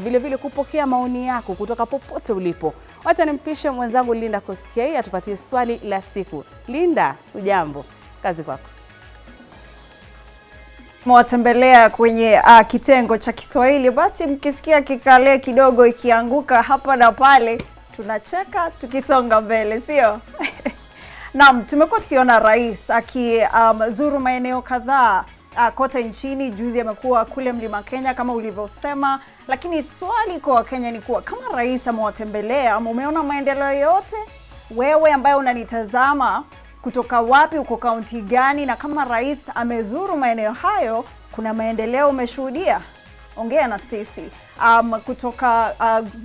vile vile kupokea maoni yako kutoka popote ulipo. Wacha nimpishe mwenzangu Linda Koskei atupatie swali la siku. Linda, ujambo? Kazi kwako. Mwatembelea kwenye kitengo cha Kiswahili, basi mkisikia kikale kidogo ikianguka hapa na pale, tunacheka tukisonga mbele, sio? Naam, tumekuwa tukiona rais akizuru maeneo kadhaa kote nchini. Juzi amekuwa kule Mlima Kenya kama ulivyosema, lakini swali kwa Kenya ni kuwa kama rais amewatembelea, umeona maendeleo yote? Wewe ambaye unanitazama, kutoka wapi, uko kaunti gani, na kama rais amezuru maeneo hayo, kuna maendeleo umeshuhudia? Ongea na sisi. Kutoka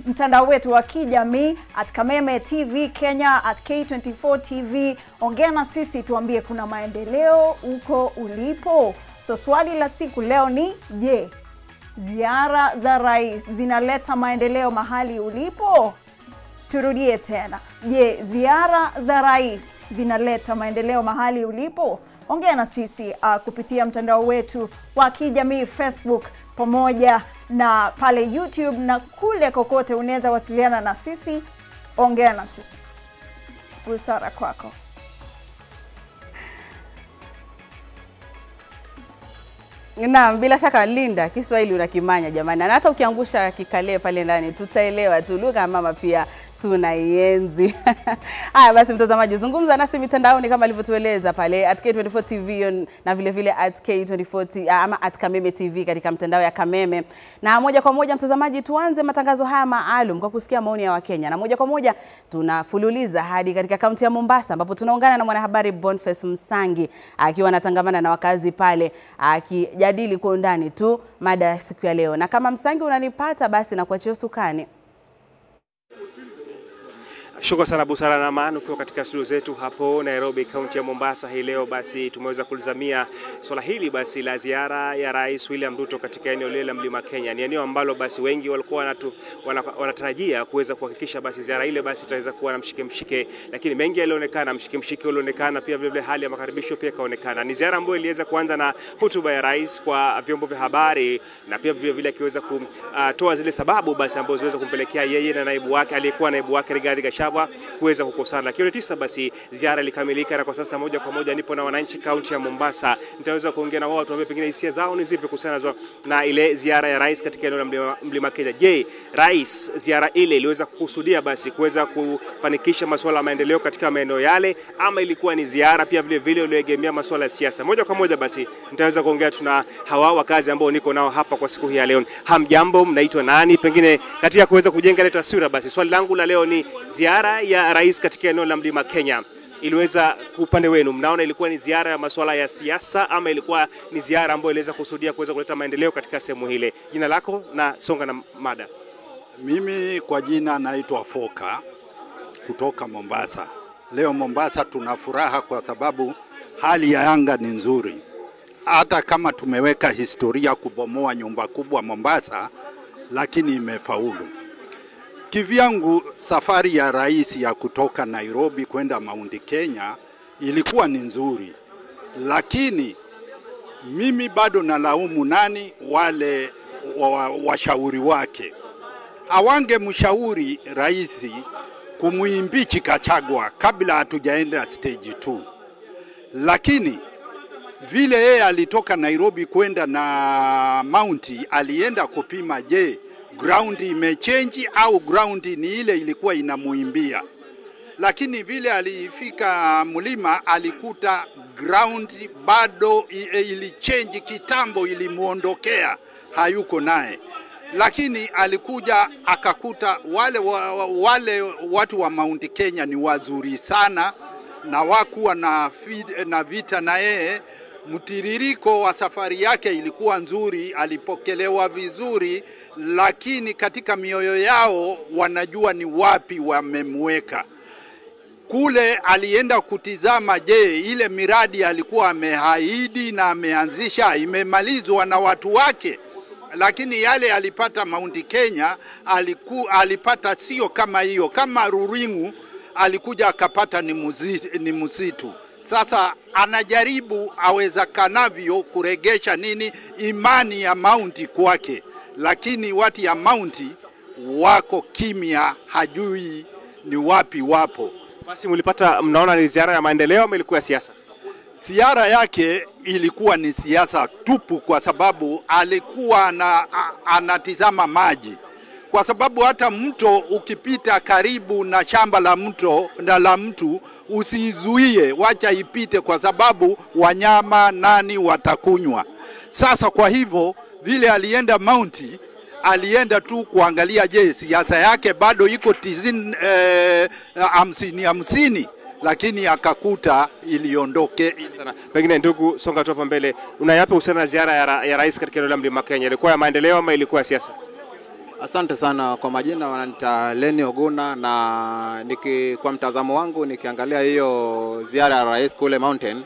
mtandao wetu wa kijamii @Kameme TV Kenya, @K24 TV, ongea na sisi tuambie kuna maendeleo uko ulipo. So swali la siku leo ni je, ziara za rais zinaleta maendeleo mahali ulipo? Turudie tena. Je, ziara za rais zinaleta maendeleo mahali ulipo? Ongea na sisi kupitia mtandao wetu wa kijamii Facebook, pamoja na pale YouTube, na kule kokote unaweza wasiliana na sisi. Ongea na sisi. Busara kwako. Naam, bila shaka Linda, Kiswahili unakimanya jamani. Na hata ukiangusha kikale pale ndani tutaelewa tu. Lugha mama pia tunaienzi. Haya basi mtazamaji, zungumza nasi mitandaoni kama alivyotueleza pale @K24 TV na vile vile @K24 ama @Kameme TV katika mtandao ya Kameme. Na moja kwa moja mtazamaji, tuanze matangazo haya maalum kwa kusikia maoni ya Wakenya. Na moja kwa moja tunafululiza hadi katika kaunti ya Mombasa ambapo tunaungana na mwanahabari Boniface Msangi akiwa anatangamana na wakazi pale akijadili kwa undani tu mada ya siku ya leo. Na kama Msangi unanipata, basi na kuachia usukani. Shukrani sana Busara na Amani ukiwa katika studio zetu hapo Nairobi, kaunti ya Mombasa. Hii leo basi tumeweza kulizamia swala hili basi la ziara ya Rais William Ruto katika eneo lile la Mlima Kenya. Ni eneo ambalo basi wengi walikuwa wanatarajia kuweza kuhakikisha basi ziara ile basi itaweza kuwa na mshike, lakini mengi yalionekana, mshike ulionekana, pia vile hali ya makaribisho pia kaonekana. Ni ziara ambayo iliweza kuanza na hotuba ya rais kwa vyombo vya habari, na pia vile akiweza kutoa zile sababu basi ambazo ziweza kumpelekea yeye na naibu wake, aliyekuwa naibu wake Rigathi Gachagua kuweza kukosana. Lakini 9 basi ziara ilikamilika, na kwa sasa moja kwa moja nipo na wananchi kaunti ya Mombasa. Nitaweza kuongea na wao tuambie pengine hisia zao ni zipi kuhusiana na ile ziara ya rais katika eneo la Mlima Kenya. Je, rais ziara ile iliweza kukusudia basi kuweza kufanikisha masuala ya maendeleo katika maeneo yale, ama ilikuwa ni ziara pia vile vile iliyoegemea masuala ya siasa? Moja kwa moja basi nitaweza kuongea tuna hawa wakazi ambao niko nao hapa kwa siku hii ya leo. Hamjambo, mnaitwa nani? Pengine katika kuweza kujenga ile taswira basi swali langu la leo ni ziara ya rais katika eneo la Mlima Kenya iliweza, upande wenu mnaona ilikuwa ni ziara ya masuala ya siasa, ama ilikuwa ni ziara ambayo iliweza kusudia kuweza kuleta maendeleo katika sehemu ile? Jina lako na songa na mada. Mimi kwa jina naitwa Foka kutoka Mombasa. Leo Mombasa tuna furaha kwa sababu hali ya anga ni nzuri. Hata kama tumeweka historia kubomoa nyumba kubwa Mombasa, lakini imefaulu. Kivyangu safari ya rais ya kutoka Nairobi kwenda Mount Kenya ilikuwa ni nzuri, lakini mimi bado nalaumu nani? Wale washauri wake. Hawange mshauri rais kumuimbichi Gachagua kabla hatujaenda stage 2. Lakini vile yeye alitoka Nairobi kwenda na Mount, alienda kupima je, ground imechange au ground ni ile ilikuwa inamuimbia. Lakini vile alifika mlima alikuta ground bado ilichange kitambo, ilimuondokea, hayuko naye. Lakini alikuja akakuta wale watu wa Mount Kenya ni wazuri sana na wakuwa na vita na yeye. Mtiririko wa safari yake ilikuwa nzuri, alipokelewa vizuri, lakini katika mioyo yao wanajua ni wapi wamemweka. Kule alienda kutizama je, ile miradi alikuwa ameahidi na ameanzisha imemalizwa na watu wake. Lakini yale alipata Mount Kenya alipata sio kama hiyo. Kama Ruringu alikuja akapata ni msitu. Sasa anajaribu awezakanavyo kuregesha imani ya Mount kwake, lakini watu ya Mount wako kimya, hajui ni wapi wapo. Basi mnaona ni ziara ya maendeleo ama ilikuwa ya siasa? Ziara yake ilikuwa ni siasa tupu, kwa sababu alikuwa anatizama maji, kwa sababu hata mto ukipita karibu na shamba la mtu usizuie, wacha ipite, kwa sababu wanyama nani watakunywa. Sasa kwa hivyo vile alienda Mount, alienda tu kuangalia je, siasa yake bado iko 50-50, lakini akakuta iliondoke. Pengine ndugu, songa tu hapo mbele, unayapi uhusiano na ziara ya rais katika eneo la Mlima Kenya? Ilikuwa ya maendeleo ama ilikuwa ya siasa? Asante sana. Kwa majina wananiita Leni Oguna, na kwa mtazamo wangu nikiangalia hiyo ziara ya rais kule Mountain,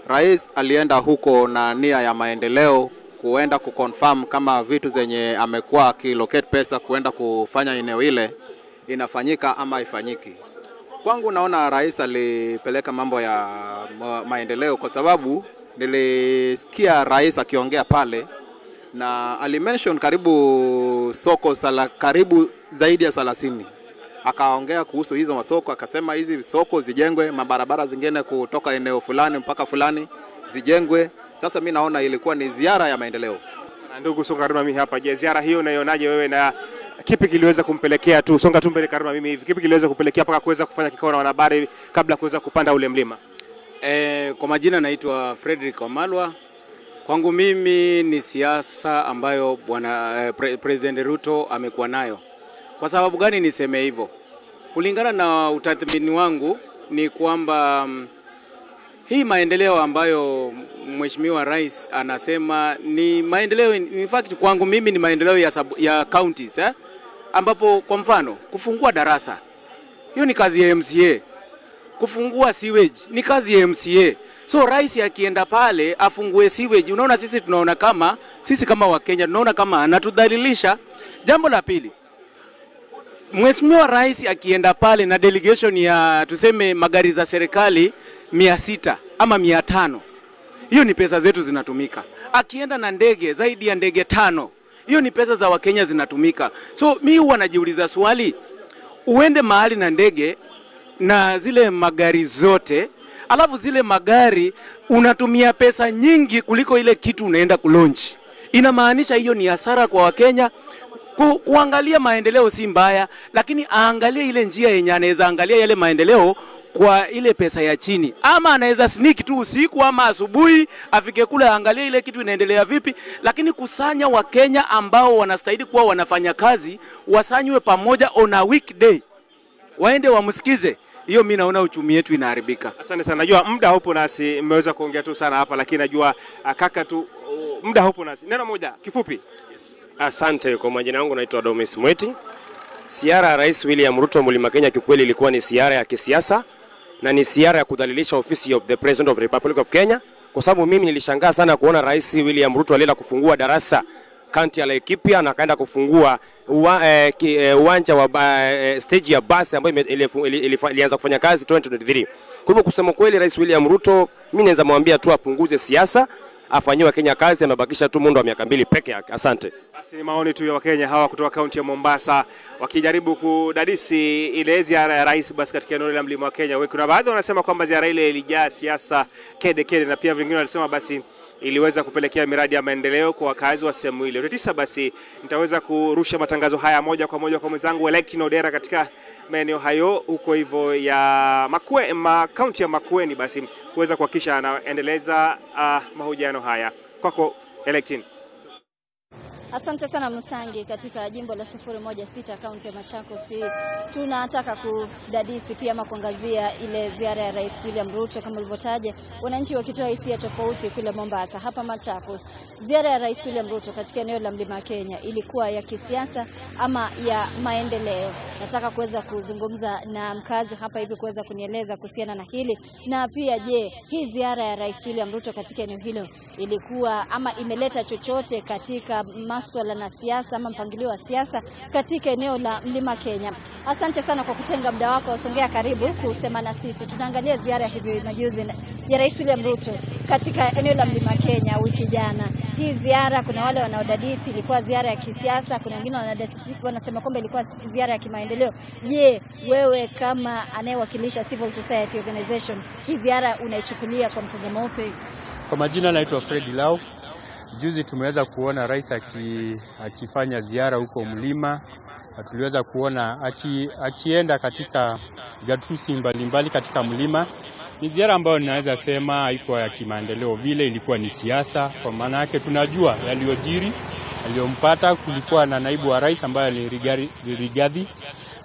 rais alienda huko na nia ya maendeleo, kuenda kuconfirm kama vitu zenye amekuwa akilocate pesa kuenda kufanya eneo ile inafanyika ama ifanyiki. Kwangu naona rais alipeleka mambo ya maendeleo, kwa sababu nilisikia rais akiongea pale na alimention karibu soko karibu zaidi ya 30. Akaongea kuhusu hizo masoko, akasema hizi soko zijengwe, mabarabara zingine kutoka eneo fulani mpaka fulani zijengwe. Sasa mimi naona ilikuwa ni ziara ya maendeleo. Ndugu, songa karibu mimi hapa. Je, ziara hiyo unaionaje wewe, na kipi kiliweza kumpelekea tu, songa tu mbele karibu mimi hivi, kipi kiliweza kupelekea mpaka kuweza kufanya kikao na wanahabari kabla kuweza kupanda ule mlima? Kwa majina naitwa Frederick Wamalwa. Kwangu mimi ni siasa ambayo bwana President Ruto amekuwa nayo. Kwa sababu gani niseme hivyo? Kulingana na utathmini wangu ni kwamba hii maendeleo ambayo Mheshimiwa Rais anasema ni maendeleo, in fact kwangu mimi ni maendeleo ya counties, ambapo kwa mfano kufungua darasa, hiyo ni kazi ya MCA. Kufungua sewage ni kazi ya MCA. So rais akienda pale afungue sewage, unaona sisi kama Wakenya tunaona kama anatudhalilisha. Jambo la pili, Mheshimiwa Rais akienda pale na delegation ya tuseme magari za serikali 600 ama 500, hiyo ni pesa zetu zinatumika. Akienda na ndege zaidi ya ndege 5, hiyo ni pesa za Wakenya zinatumika. So mimi huwa najiuliza swali, uende mahali na ndege na zile magari zote, alafu zile magari unatumia pesa nyingi kuliko ile kitu unaenda kulaunch. Inamaanisha hiyo ni hasara kwa Wakenya. Kuangalia maendeleo si mbaya, lakini aangalie ile njia yenye anaweza angalia yale maendeleo kwa ile pesa ya chini. Ama anaweza sneak tu usiku ama asubuhi afike kule angalie ile kitu inaendelea vipi, lakini kusanya Wakenya ambao wanastahili kuwa wanafanya kazi, wasanywe pamoja on a weekday, waende wamsikize. Hiyo mimi naona uchumi wetu inaharibika. Asante sana. Najua muda haupo nasi, mmeweza kuongea tu sana hapa, lakini najua kaka tu muda haupo nasi. Neno moja kifupi. Yes. Asante. Kwa majina yangu naitwa Domis Mweti. Ziara ya Rais William Ruto Mlima Kenya kikweli ilikuwa ni ziara ya kisiasa na ni ziara ya kudhalilisha ofisi of the President of the Republic of Kenya, kwa sababu mimi nilishangaa sana kuona Rais William Ruto alienda kufungua darasa kaunti ya Laikipia na akaenda kufungua uwanja wa stage ya basi ambayo ilianza kufanya kazi 2023. Kwa hivyo kusema kweli, Rais William Ruto mimi naweza mwambia tu apunguze siasa, afanyiwe Kenya kazi, amebakisha tu muda wa miaka 2 peke yake. Asante. Basi ni maoni tu ya Wakenya hawa kutoka kaunti ya Mombasa wakijaribu kudadisi ile ziara ya rais basi katika eneo la Mlima wa Kenya. Kuna baadhi wanasema kwamba ziara ile ilijaa siasa kede, na pia wengine wanasema basi iliweza kupelekea miradi ya maendeleo kwa wakazi wa sehemu ile. Retisa basi nitaweza kurusha matangazo haya moja kwa moja kwa mwenzangu Electin Odera katika maeneo hayo huko hivyo ya kaunti ya Makueni, basi kuweza kuhakikisha anaendeleza mahojiano haya. Kwako Electin. Asante sana Musangi. Katika jimbo la 016 kaunti ya Machakos, tunataka kudadisi pia ama kuangazia ile ziara ya Rais William Ruto kama ulivyotaja, wananchi wakitoa hisia tofauti kule Mombasa. Hapa Machakos, ziara ya Rais William Ruto katika eneo la Mlima Kenya ilikuwa ya kisiasa ama ya maendeleo? Nataka kuweza kuzungumza na mkazi hapa hivi kuweza kunieleza kuhusiana na hili, na pia je, hii ziara ya Rais William Ruto katika eneo hilo ilikuwa ama imeleta chochote katika masuala na siasa ama mpangilio wa siasa katika eneo la Mlima Kenya? Asante sana kwa kutenga muda wako, songea karibu kusema na sisi. Tunaangalia ziara hivi majuzi ya Rais William Ruto katika eneo la Mlima Kenya wiki jana. Hii ziara, kuna wale wanaodadisi ilikuwa ziara ya kisiasa, kuna wengine wanasema kwamba ilikuwa ziara ya kimaendeleo. Je, wewe kama anayewakilisha civil society organization, hii ziara unaichukulia kwa mtazamo upi? Kwa majina naitwa Fred Lau. Juzi tumeweza kuona rais akifanya ziara huko mlima. Tuliweza kuona akienda katika gatuzi mbalimbali katika mlima. Ni ziara ambayo ninaweza sema haikuwa ya kimaendeleo vile, ilikuwa ni siasa. Kwa maana yake tunajua yaliyojiri, aliyompata. Kulikuwa na naibu wa rais ambaye Rigathi,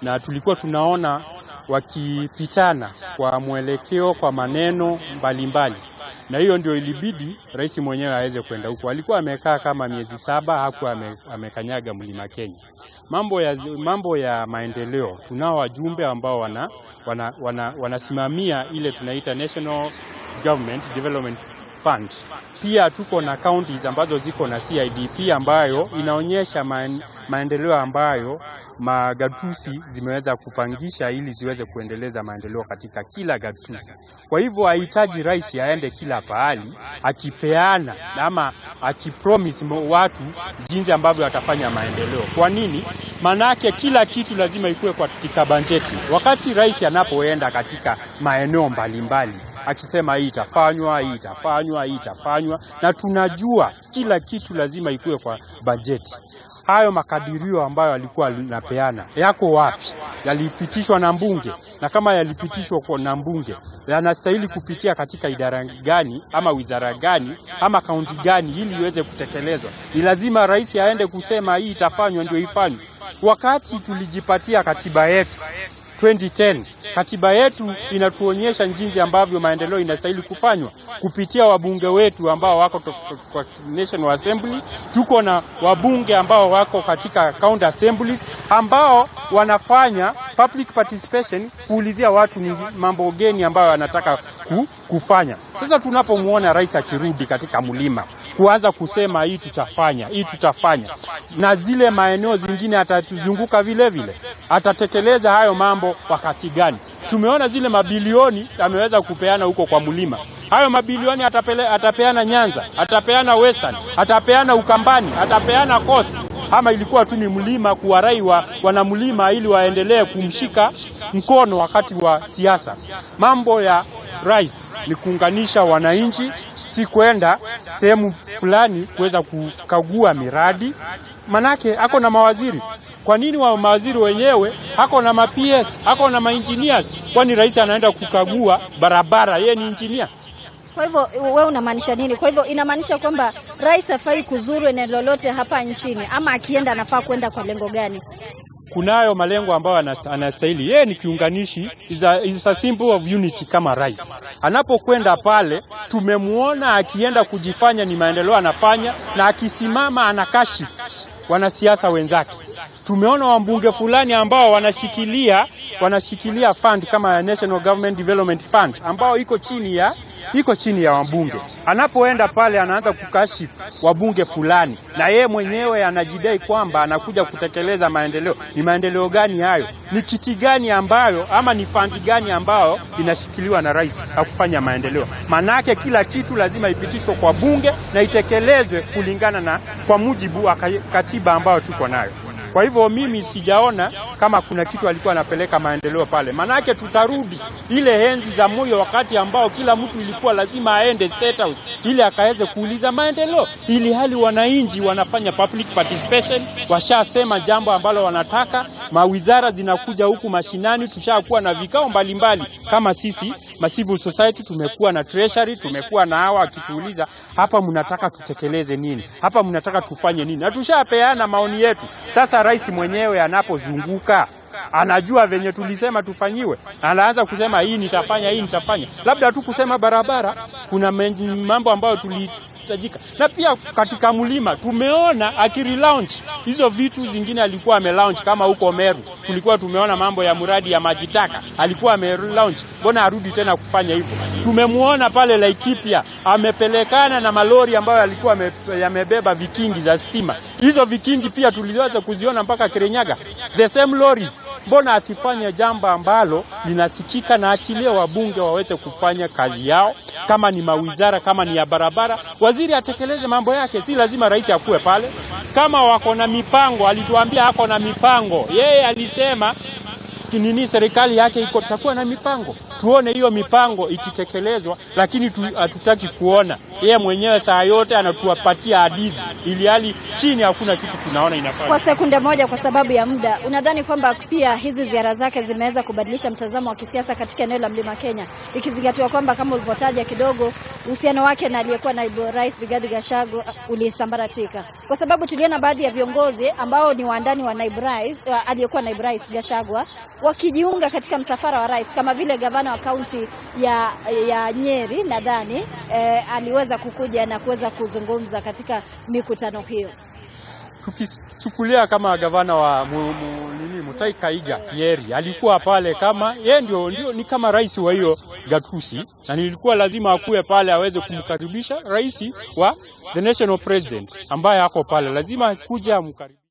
na tulikuwa tunaona wakipitana kwa mwelekeo, kwa maneno mbalimbali. Na hiyo ndio ilibidi rais mwenyewe aweze kwenda huko. Alikuwa amekaa kama miezi 7, hakuwa amekanyaga Mlima Kenya. Mambo ya maendeleo, tunao wajumbe ambao wanasimamia ile tunaita National Government Development Fund. Pia tuko na counties ambazo ziko na CIDP ambayo inaonyesha maendeleo ambayo magatuzi zimeweza kupangisha ili ziweze kuendeleza maendeleo katika kila gatuzi. Kwa hivyo hahitaji rais aende kila pahali akipeana ama akipromise watu jinsi ambavyo atafanya maendeleo. Kwa nini? Manake kila kitu lazima ikuwe katika bajeti. Wakati rais anapoenda katika maeneo mbalimbali akisema hii itafanywa, hii itafanywa, hii itafanywa, na tunajua kila kitu lazima ikuwe kwa bajeti. Hayo makadirio ambayo alikuwa anapeana yako wapi? Yalipitishwa na mbunge, na kama yalipitishwa na mbunge, yanastahili kupitia katika idara gani ama wizara gani ama kaunti gani ili iweze kutekelezwa? Ni lazima rais aende kusema hii itafanywa ndio ifanywe. Wakati tulijipatia katiba yetu 2010, katiba yetu inatuonyesha jinsi ambavyo maendeleo inastahili kufanywa kupitia wabunge wetu ambao wako kwa National Assembly. Tuko na wabunge ambao wako katika county assemblies ambao wanafanya public participation, kuulizia watu ni mambo gani ambayo wanataka kufanya. Sasa tunapomuona rais akirudi katika mlima kuanza kusema hii tutafanya, na zile maeneo zingine atatuzunguka vile vile, atatekeleza hayo mambo wakati gani? Tumeona zile mabilioni ameweza kupeana huko kwa mlima. Hayo mabilioni atapeana Nyanza, atapeana Western, atapeana Ukambani, atapeana Coast. Ama ilikuwa tu ni mlima kuwarai wana mlima ili waendelee kumshika mkono wakati wa siasa. Mambo ya rais ni kuunganisha wananchi, si kwenda sehemu fulani kuweza kukagua miradi. Manake ako na mawaziri. Kwa nini wa mawaziri wenyewe ako na ma-PS, ako na ma-engineers? Kwani rais anaenda kukagua barabara, yeye ni engineer? Kwa hivyo wewe unamaanisha nini? Kwa hivyo inamaanisha kwamba rais hafai kuzuru eneo lolote hapa nchini, ama akienda anafaa kwenda kwa lengo gani? Kunayo malengo ambayo anastahili. Yeye ni kiunganishi, is a symbol of unity kama rais. Anapokwenda pale, tumemuona akienda kujifanya ni maendeleo anafanya, na akisimama anakashi wanasiasa wenzake. Tumeona wambunge fulani ambao wanashikilia fund kama National Government Development Fund ambao iko chini ya wabunge. Anapoenda pale anaanza kukashifu wabunge fulani, na yeye mwenyewe anajidai kwamba anakuja kutekeleza maendeleo. Ni maendeleo gani hayo? Ni kiti gani ambayo ama ni fund gani ambayo inashikiliwa na rais kufanya maendeleo? Manake kila kitu lazima ipitishwe kwa bunge na itekelezwe kulingana na kwa mujibu wa katiba ambayo tuko nayo. Kwa hivyo mimi sijaona kama kuna kitu alikuwa anapeleka maendeleo pale. Manake tutarudi ile enzi za moyo, wakati ambao kila mtu ilikuwa lazima aende State House ili akaweze kuuliza maendeleo, ili hali wananchi wanafanya public participation, washasema jambo ambalo wanataka, mawizara zinakuja huku mashinani, tushakuwa na vikao mbalimbali kama sisi civil society, tumekuwa na treasury, tumekuwa na hawa akituuliza hapa mnataka tutekeleze nini, hapa mnataka tufanye nini, na tushapeana maoni yetu. Sasa rais mwenyewe anapozunguka anajua venye tulisema tufanyiwe, anaanza kusema hii nitafanya. Labda tu kusema barabara, kuna mambo ambayo tulitajika. Na pia katika mlima tumeona akirelaunch hizo vitu zingine alikuwa amelaunch, kama huko Meru tulikuwa tumeona mambo ya mradi ya majitaka alikuwa amelaunch. Mbona arudi tena kufanya hivyo? Tumemuona pale Laikipia amepelekana na malori ambayo alikuwa yamebeba vikingi za stima. Hizo vikingi pia tuliweza kuziona mpaka Kirinyaga, the same lorries. mbona asifanye jambo ambalo linasikika na achilie wabunge waweze kufanya kazi yao? Kama ni mawizara, kama ni ya barabara, waziri atekeleze mambo yake, si lazima rais akue pale. Kama wako na mipango, alituambia ako na mipango. Yeye alisema nini serikali yake iko takuwa na mipango. Tuone hiyo mipango ikitekelezwa, lakini hatutaki kuona yeye mwenyewe saa yote anatupatia hadithi ili hali chini hakuna kitu tunaona inafanya. Kwa sekunde moja kwa sababu ya muda, unadhani kwamba pia hizi ziara zake zimeweza kubadilisha mtazamo wa kisiasa katika eneo la Mlima Kenya, ikizingatiwa kwamba kama ulivyotaja kidogo uhusiano wake na aliyekuwa naibu rais Rigathi Gachagua ulisambaratika? Kwa sababu tuliona baadhi ya viongozi ambao ni waandani wa naibu rais aliyekuwa naibu rais Gachagua wakijiunga katika msafara wa rais, kama vile gavana wa kaunti ya Nyeri nadhani aliweza kukuja na kuweza kuzungumza katika mikutano hiyo. Tukichukulia kama gavana wa Mutahi Kahiga Nyeri, alikuwa pale kama yeye ndio ni kama rais wa hiyo gatusi, na nilikuwa lazima akue pale aweze kumkaribisha rais wa the national president ambaye ako pale, lazima kuja mkaribisha.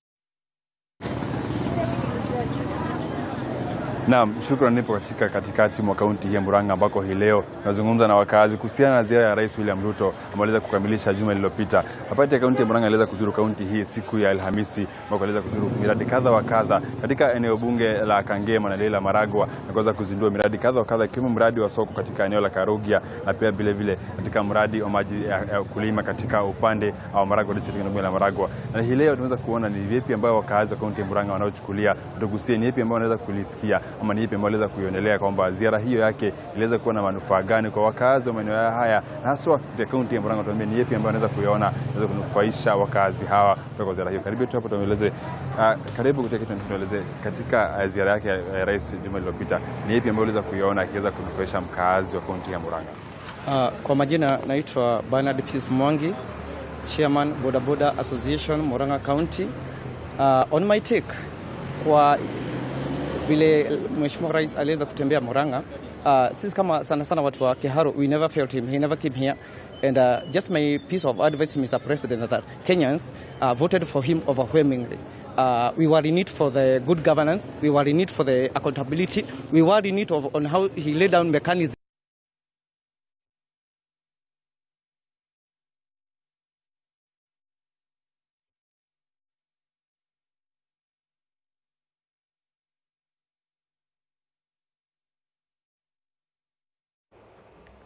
Naam, shukrani. Nipo katikati mwa kaunti ya Murang'a ambako hii leo nazungumza na wakazi kuhusiana na ziara ya Rais William Ruto ambaye aliweza kukamilisha juma lililopita. Hapa katika kaunti ya Murang'a aliweza kuzuru kaunti hii siku ya Alhamisi, ambako aliweza kuzuru miradi kadha wa kadha katika eneo bunge la Kangema na la Maragwa, na kuweza kuzindua miradi kadha wa kadha ikiwemo mradi wa soko katika eneo la Karugia, na pia vile katika mradi wa maji ya kulima katika upande wa Maragwa district eneo la Maragwa. Na hii leo tunaweza kuona ni vipi ambao wakazi wa kaunti ya Murang'a wanaochukulia, tugusie ni vipi ambao wanaweza kulisikia ama ni ipi ambayo aliweza kuionelea kwamba ziara hiyo yake iliweza kuwa na manufaa gani kwa wakazi wa maeneo haya, na haswa katika kaunti ya Murang'a. Tuambie ni ipi ambayo anaweza kuiona inaweza kunufaisha wakazi hawa kwa ziara hiyo. Karibu tu hapo tueleze, karibu katika kitu tueleze katika ziara yake ya rais juma lililopita, ni ipi ambayo aliweza kuiona ikiweza kunufaisha mkazi wa kaunti ya Murang'a. Kwa majina naitwa Bernard Peace Mwangi, Chairman Boda Boda Association Murang'a County. On my take kwa vile Mheshimiwa Rais aliweza kutembea Murang'a, sisi kama sana watu wa Kiharu, we never felt him, he never came here, and just my piece of advice to Mr. President is that Kenyans voted for him overwhelmingly. We were in it for the good governance, we were in it for the accountability, we were in it on how he laid down mechanisms.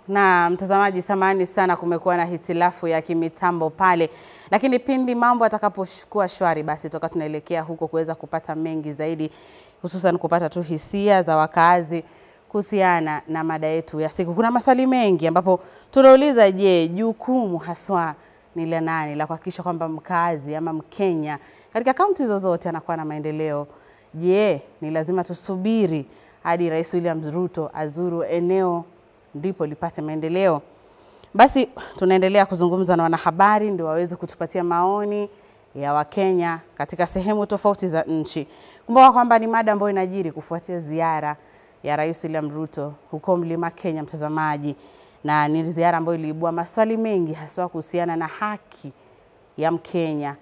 Na mtazamaji, samahani sana, kumekuwa na hitilafu ya kimitambo pale, lakini pindi mambo atakapokuwa shwari, basi toka tunaelekea huko kuweza kupata mengi zaidi, hususan kupata tu hisia za wakazi kuhusiana na mada yetu ya siku. Kuna maswali mengi ambapo tunauliza, je, jukumu haswa ni la nani la kuhakikisha kwamba mkazi ama Mkenya katika kaunti zozote anakuwa na maendeleo? Je, ni lazima tusubiri hadi Rais William Ruto azuru eneo ndipo lipate maendeleo? Basi tunaendelea kuzungumza na wanahabari ndio waweze kutupatia maoni ya Wakenya katika sehemu tofauti za nchi. Kumbuka kwamba ni mada ambayo inajiri kufuatia ziara ya Rais William Ruto huko Mlima Kenya, mtazamaji, na ni ziara ambayo iliibua maswali mengi haswa kuhusiana na haki ya Mkenya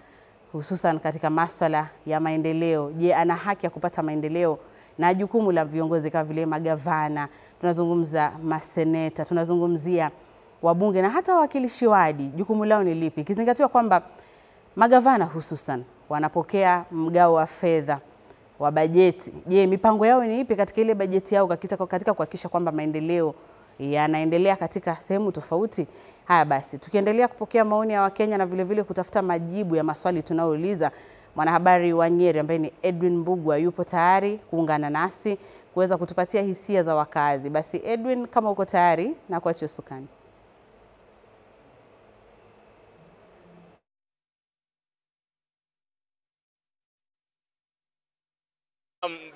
hususan katika masuala ya maendeleo. Je, ana haki ya kupata maendeleo? Na jukumu la viongozi kama vile magavana, tunazungumza maseneta, tunazungumzia wabunge na hata wawakilishi wadi, jukumu lao ni lipi? Ikizingatiwa kwamba magavana hususan wanapokea mgao wa fedha wa bajeti. Je, mipango yao ni ipi katika ile bajeti yao katika kuhakikisha kwamba maendeleo yanaendelea katika sehemu tofauti? Haya basi, tukiendelea kupokea maoni ya Wakenya na vile kutafuta majibu ya maswali tunayouliza, mwanahabari wa Nyeri ambaye ni Edwin Mbugua yupo tayari kuungana nasi kuweza kutupatia hisia za wakazi. Basi Edwin, kama uko tayari, na kuachia usukani.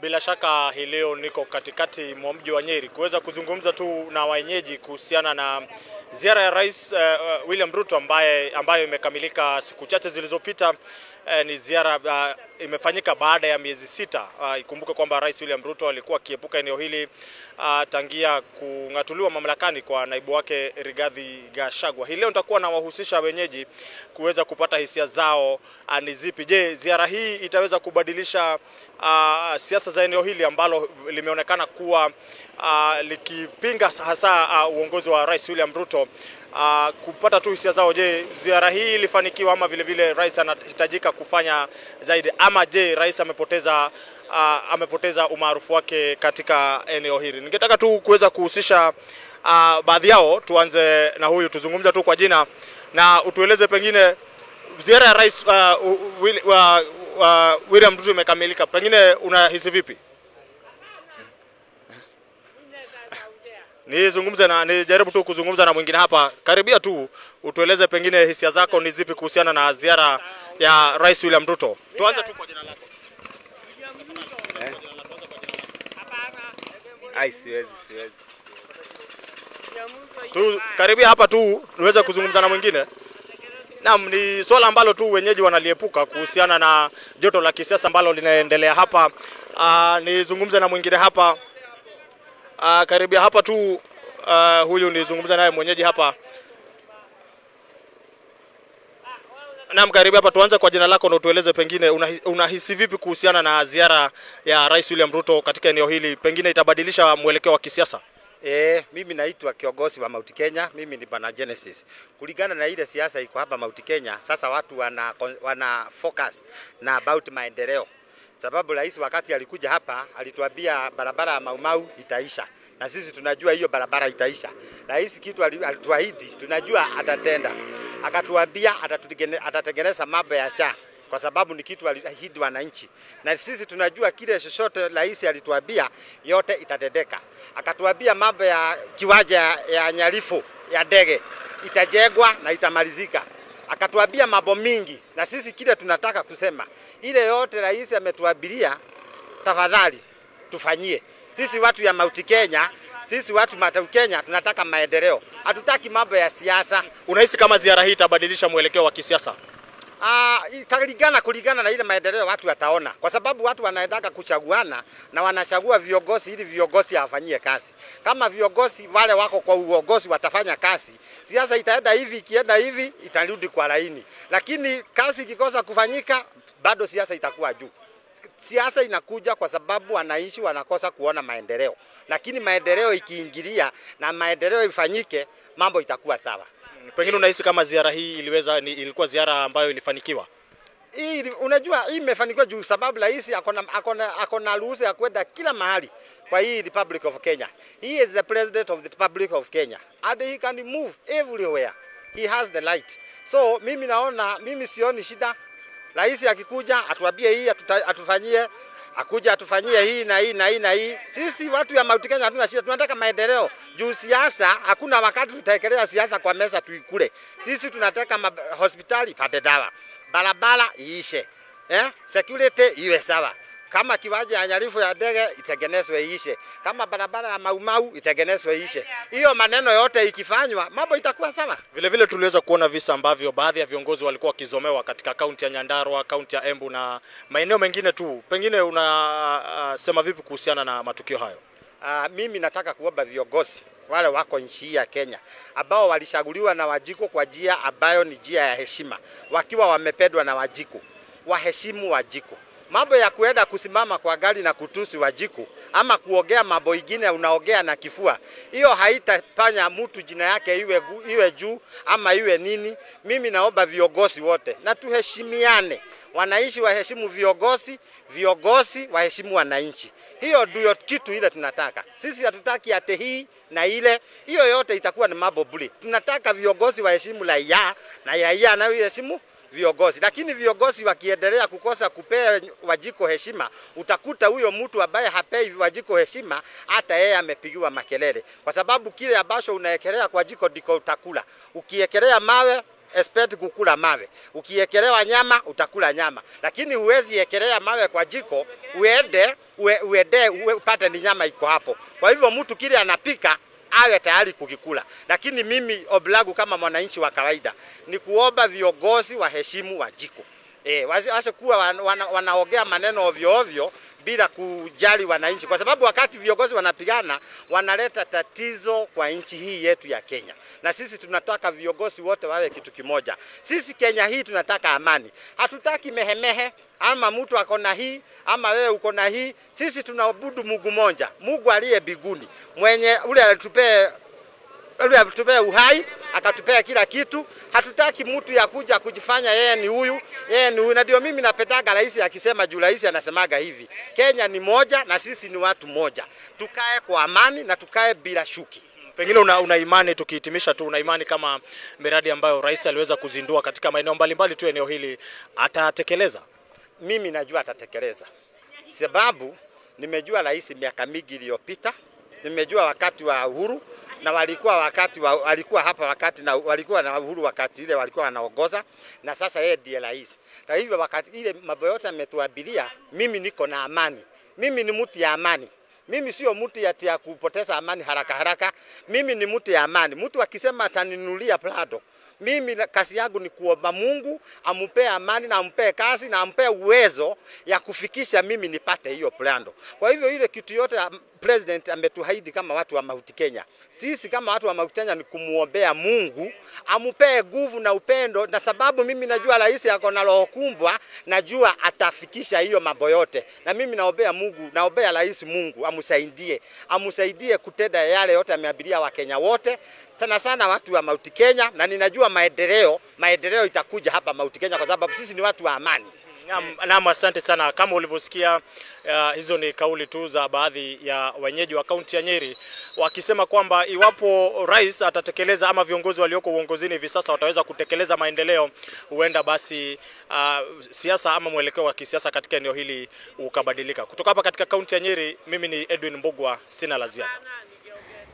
Bila shaka hii leo niko katikati mwa mji wa Nyeri kuweza kuzungumza tu na wenyeji kuhusiana na ziara ya Rais William Ruto ambayo imekamilika siku chache zilizopita ni ziara imefanyika baada ya miezi 6. Ikumbuke kwamba Rais William Ruto alikuwa akiepuka eneo hili tangia kung'atuliwa mamlakani kwa naibu wake Rigathi Gachagua. Hii leo nitakuwa na wahusisha wenyeji kuweza kupata hisia zao ni zipi. Je, ziara hii itaweza kubadilisha siasa za eneo hili ambalo limeonekana kuwa likipinga hasa uongozi wa Rais William Ruto? Kupata tu hisia zao. Je, ziara hii ilifanikiwa ama vile vile rais anahitajika kufanya zaidi, ama je rais amepoteza umaarufu wake katika eneo hili? Ningetaka tu kuweza kuhusisha baadhi yao. Tuanze na huyu, tuzungumza tu kwa jina na utueleze pengine ziara ya rais William Ruto imekamilika, pengine unahisi vipi? Nijaribu tu kuzungumza na mwingine hapa. Karibia tu utueleze pengine hisia zako ni zipi kuhusiana na ziara ya Rais William Ruto. Tuanze tu kwa jina lako. Siwezi. Tu karibia hapa tu niweze kuzungumza na mwingine. Naam, ni swala ambalo tu wenyeji wanaliepuka kuhusiana na joto la kisiasa ambalo linaendelea hapa. Nizungumze na mwingine hapa. Karibia hapa tu huyu nizungumza naye mwenyeji hapa. Naam, karibia hapa, tuanze kwa jina lako na utueleze pengine unahisi vipi kuhusiana na ziara ya Rais William Ruto katika eneo hili, pengine itabadilisha mwelekeo wa kisiasa? Mimi naitwa kiongozi wa Mount Kenya, mimi ni Bwana Genesis. Kulingana na ile siasa iko hapa Mount Kenya, sasa watu wana focus na about maendeleo. Sababu rais wakati alikuja hapa alituambia barabara ya Mau Mau itaisha. Na sisi tunajua hiyo barabara itaisha. Rais kitu alituahidi, tunajua atatenda. Akatuambia atatengeneza mambo ya SHA kwa sababu ni kitu aliahidi wananchi. Na sisi tunajua kile chochote rais alituambia yote itatendeka. Akatuambia mambo ya kiwanja ya Nyalifu ya ndege itajengwa na itamalizika. Akatuambia mambo mingi na sisi kile tunataka kusema ile yote rais ametuabiria, tafadhali tufanyie. Sisi watu ya Mount Kenya, sisi watu Mount Kenya tunataka maendeleo. Hatutaki mambo ya siasa. Unahisi kama ziara hii itabadilisha mwelekeo wa kisiasa? Kulingana na ile maendeleo watu wataona. Kwa sababu watu wanaendaka kuchaguana na wanachagua viongozi ili viongozi afanyie kazi. Kama viongozi wale wako kwa uongozi watafanya kazi, siasa itaenda hivi, ikienda hivi itarudi kwa laini. Lakini kazi ikikosa kufanyika, bado siasa itakuwa juu. Siasa inakuja kwa sababu wananchi wanakosa kuona maendeleo. Lakini maendeleo ikiingilia na maendeleo ifanyike, mambo itakuwa sawa. Pengine unahisi kama ziara hii ilikuwa ziara ambayo ilifanikiwa? Unajua hii imefanikiwa juu sababu rais akona ruhusa ya kwenda kila mahali kwa hii Republic of Kenya. He is the president of the Republic of Kenya and he can move everywhere. He has the right. So mimi sioni shida. Rais akikuja atuambie hii atufanyie, akuja atufanyie hii na hii na hii na hii. Sisi watu ya Mount Kenya hatuna shida, tunataka maendeleo. Juu siasa hakuna wakati tutaekelea siasa kwa meza tuikule. Sisi tunataka hospitali ipate dawa, barabara iishe, security iwe sawa. Kama kiwanja ya Nyalifu ya ndege itengenezwe iishe, kama barabara ya Mau Mau itengenezwe iishe. Hiyo maneno yote ikifanywa, mambo itakuwa sawa. Vile vile tuliweza kuona visa ambavyo baadhi ya viongozi walikuwa wakizomewa katika kaunti ya Nyandarua, kaunti ya Embu na maeneo mengine tu. Pengine unasema vipi kuhusiana na matukio hayo? Mimi nataka kuomba viongozi wale wako nchi ya Kenya ambao walishaguliwa na Wajiko kwa njia ambayo ni njia ya heshima, wakiwa wamependwa na Wajiko, waheshimu Wajiko. Mambo ya kuenda kusimama kwa gari na kutusi Wajiko ama kuongea mambo ingine unaongea na kifua, hiyo haitafanya mtu jina yake iwe juu ama iwe nini. Mimi naomba viongozi wote na tuheshimiane. Wananchi waheshimu viongozi, viongozi waheshimu wananchi. Hiyo ndio kitu ile tunataka. Sisi hatutaki ate hii na ile. Hiyo yote itakuwa ni mambo bure. Tunataka viongozi waheshimu raia na raia na waheshimu viongozi. Lakini viongozi wakiendelea kukosa kupea Wajiko heshima, utakuta huyo mtu ambaye hapei Wajiko heshima hata yeye amepigiwa makelele. Kwa sababu kile ambacho unaekelea kwa Wajiko ndiko utakula. Ukiekelea mawe expect kukula mawe. Ukiekelewa nyama utakula nyama. Lakini huwezi ekelea mawe kwa jiko uende upate ni nyama iko hapo. Kwa hivyo mtu kile anapika awe tayari kukikula. Lakini mimi oblagu kama mwananchi wa kawaida ni kuomba viongozi waheshimu Wajiko. Wasikuwa wanaongea maneno ovyo ovyo bila kujali wananchi, kwa sababu wakati viongozi wanapigana wanaleta tatizo kwa nchi hii yetu ya Kenya. Na sisi tunataka viongozi wote wawe kitu kimoja. Sisi Kenya hii tunataka amani. Hatutaki mehemehe ama mtu ako na hii ama wewe uko na hii. Sisi tunaabudu Mungu mmoja, Mungu aliye mbinguni, mwenye ule alitupea uhai, akatupea kila kitu. Hatutaki mtu ya kuja kujifanya yeye ni huyu, yeye ni huyu. Na ndio mimi napendaga rais akisema, juu rais anasemaga hivi, Kenya ni moja na sisi ni watu moja. Tukae kwa amani na tukae bila shuki. Pengine una imani, tukihitimisha tu, una imani kama miradi ambayo rais aliweza kuzindua katika maeneo mbalimbali tu eneo hili atatekeleza? Mimi najua atatekeleza. Sababu nimejua rais miaka mingi iliyopita, nimejua wakati wa Uhuru na walikuwa hapa wakati na walikuwa na Uhuru wakati ile walikuwa wanaongoza, na sasa yeye ndiye rais. Kwa hivyo wakati ile mambo yote ametuabiria, mimi niko na amani. Mimi ni mtu ya amani. Mimi sio mtu ya kupoteza amani haraka haraka. Mimi ni mtu ya amani. Mtu akisema ataninunulia Prado, mimi kazi yangu ni kuomba Mungu ampe amani na ampe kazi na ampe uwezo ya kufikisha mimi nipate hiyo Prado. Kwa hivyo ile kitu yote president ametuahidi kama watu wa Mount Kenya. Sisi kama watu wa Mount Kenya ni kumuombea Mungu ampe nguvu na upendo, na sababu mimi najua rais yako na roho kubwa, najua atafikisha hiyo mambo yote. Na mimi naombea Mungu, naombea rais Mungu amsaidie kutenda yale yote ameabiria wa Kenya wote, sana sana watu wa Mount Kenya, na ninajua maendeleo itakuja hapa Mount Kenya kwa sababu sisi ni watu wa amani. Naam, asante sana. Kama ulivyosikia, hizo ni kauli tu za baadhi ya wenyeji wa kaunti ya Nyeri wakisema kwamba iwapo rais atatekeleza ama viongozi walioko uongozini hivi sasa wataweza kutekeleza maendeleo, huenda basi siasa ama mwelekeo wa kisiasa katika eneo hili ukabadilika. Kutoka hapa katika kaunti ya Nyeri, mimi ni Edwin Mbugwa, sina la ziada.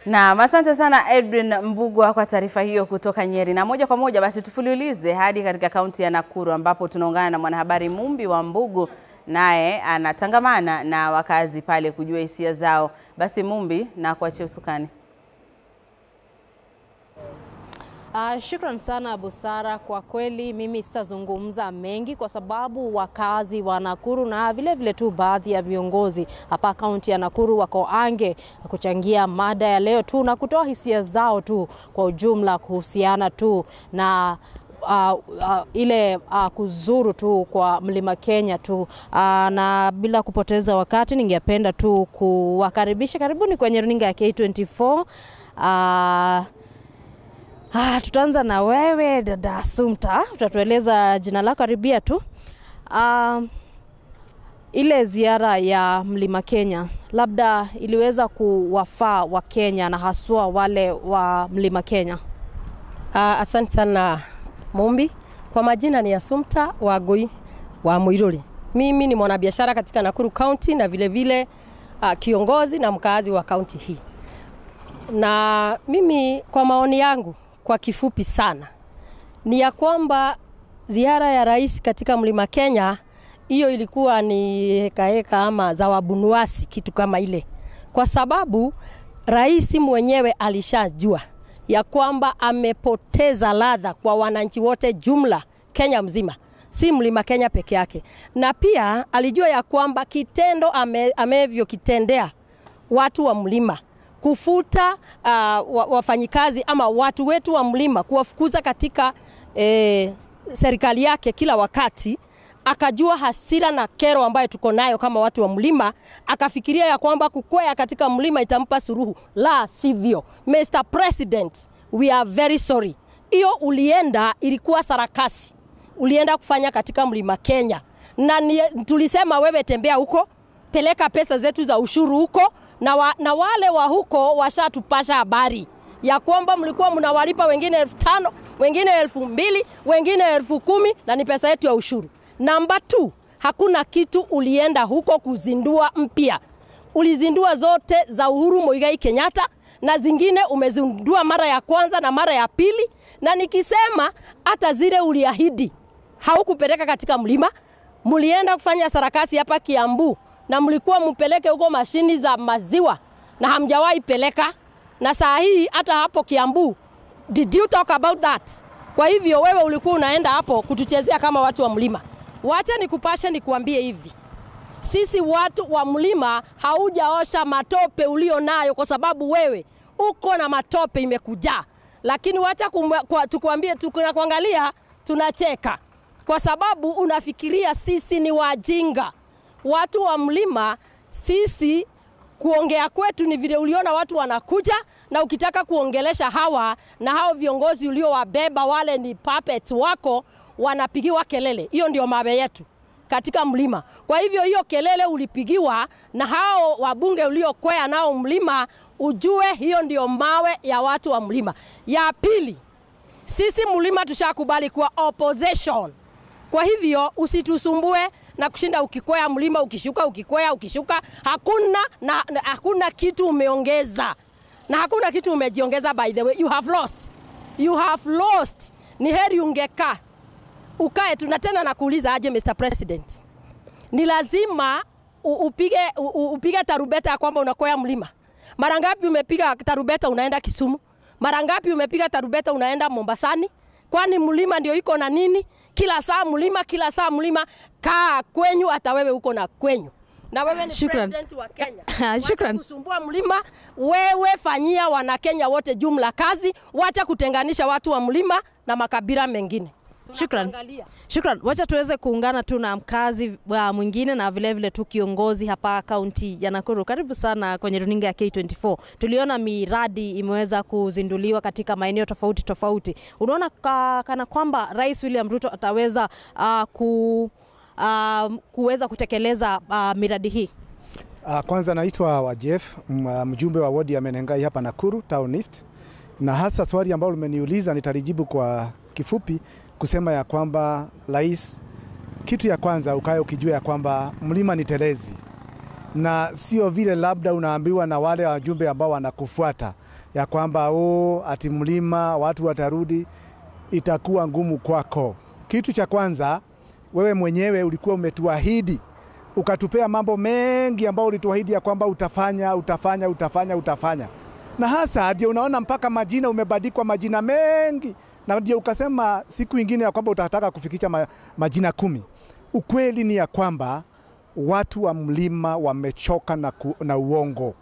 Na asante sana Edwin Mbugwa kwa taarifa hiyo kutoka Nyeri. Na moja kwa moja basi tufululize hadi katika kaunti ya Nakuru ambapo tunaungana na mwanahabari Mumbi wa Mbugu, naye anatangamana na wakazi pale kujua hisia zao. Basi Mumbi, na kuachia usukani. Shukran sana Busara. Kwa kweli mimi sitazungumza mengi kwa sababu wakazi wa Nakuru na vile vile tu baadhi ya viongozi hapa kaunti ya Nakuru wako ange kuchangia mada ya leo tu na kutoa hisia zao tu kwa ujumla kuhusiana tu na ile kuzuru tu kwa Mlima Kenya tu. Na bila kupoteza wakati ningependa tu kuwakaribisha, karibuni kwenye runinga ya K24. Tutaanza na wewe dada Sumta, utatueleza jina lako, karibia tu. Ile ziara ya Mlima Kenya labda iliweza kuwafaa wa Kenya na haswa wale wa Mlima Kenya? Asante sana Mumbi. Kwa majina ni Asumta Wagoi wa Muiruri. Mimi ni mwanabiashara katika Nakuru County na vile vile kiongozi na mkaazi wa county hii. Na mimi kwa maoni yangu kwa kifupi sana ni ya kwamba ziara ya rais katika Mlima Kenya hiyo ilikuwa ni heka ama zawabunuasi kitu kama ile, kwa sababu rais mwenyewe alishajua ya kwamba amepoteza ladha kwa wananchi wote jumla Kenya mzima, si Mlima Kenya peke yake. Na pia alijua ya kwamba kitendo amevyo kitendea watu wa mlima, kufuta wafanyikazi ama watu wetu wa mlima, kuwafukuza katika serikali yake kila wakati, akajua hasira na kero ambayo tuko nayo kama watu wa mlima, akafikiria ya kwamba kukwea katika mlima itampa suruhu. La sivyo. Mr. President, we are very sorry. Iyo ulienda ilikuwa sarakasi. Ulienda kufanya katika Mlima Kenya. Na tulisema wewe tembea huko, peleka pesa zetu za ushuru huko, na wale wa huko washatupasha habari ya kwamba mlikuwa mnawalipa wengine 5,000, wengine 2,000, wengine 10,000 na ni pesa yetu ya ushuru. Number 2, hakuna kitu ulienda huko kuzindua mpya. Ulizindua zote za Uhuru Muigai Kenyatta na zingine umezindua mara ya kwanza na mara ya pili, na nikisema hata zile uliahidi haukupeleka katika mlima. Mulienda kufanya sarakasi hapa Kiambu na mlikuwa mpeleke huko mashini za maziwa na hamjawahi peleka, na saa hii hata hapo Kiambu, did you talk about that? Kwa hivyo wewe ulikuwa unaenda hapo kutuchezea kama watu wa mlima. Wacha nikupashe nikuambie hivi. Sisi watu wa mlima haujaosha matope ulio nayo kwa sababu wewe uko na matope imekujaa. Lakini wacha tukuambie tunakuangalia tunacheka kwa sababu unafikiria sisi ni wajinga. Watu wa mlima sisi kuongea kwetu ni vile uliona watu wanakuja na ukitaka kuongelesha hawa na hao viongozi uliowabeba wale ni puppets wako wanapigiwa kelele. Hiyo ndio mawe yetu katika mlima. Kwa hivyo hiyo kelele ulipigiwa na hao wabunge uliokwea nao mlima, ujue hiyo ndio mawe ya watu wa mlima. Ya pili, sisi mlima tushakubali kuwa opposition. Kwa hivyo usitusumbue na kushinda ukikwea mlima ukishuka ukikwea ukishuka. Hakuna kitu umeongeza. Na hakuna kitu umejiongeza. By the way, you have lost. You have lost. Ni heri ungekaa. Ukae tunatena na kuuliza aje Mr. President. Ni lazima upige tarubeta ya kwamba unakwea mlima. Mara ngapi umepiga tarubeta unaenda Kisumu? Mara ngapi umepiga tarubeta unaenda Mombasani? Kwani mlima ndio iko na nini? Kila saa mlima, kaa kwenyu hata wewe uko na kwenyu. Na wewe ni president wa Kenya. Shukran. Kusumbua mlima, wewe fanyia wana Kenya wote jumla kazi, wacha kutenganisha watu wa mlima na makabila mengine. Shukran. Wacha tuweze kuungana tu na mkazi mwingine na vile vile tu kiongozi hapa kaunti ya Nakuru. Karibu sana kwenye runinga ya K24. Tuliona miradi imeweza kuzinduliwa katika maeneo tofauti tofauti. Unaona kana kwamba Rais William Ruto ataweza kuweza kutekeleza miradi hii? Kwanza naitwa Wajef, mjumbe wa wadi ya Menengai hapa Nakuru Town East. Na hasa swali ambalo umeniuliza nitalijibu kwa kifupi kusema ya kwamba rais, kitu ya kwanza ukae ukijua ya kwamba mlima ni telezi. Na sio vile labda unaambiwa na wale wajumbe ambao wanakufuata ya kwamba ati mlima watu watarudi, itakuwa ngumu kwako. Kitu cha kwanza, wewe mwenyewe ulikuwa umetuahidi, ukatupea mambo mengi ambao ulituahidi ya kwamba utafanya. Na hasa ndio unaona mpaka majina umebadikwa majina mengi. Na ndio ukasema siku ingine ya kwamba utataka kufikisha majina 10. Ukweli ni ya kwamba watu wa mlima wamechoka na uongo.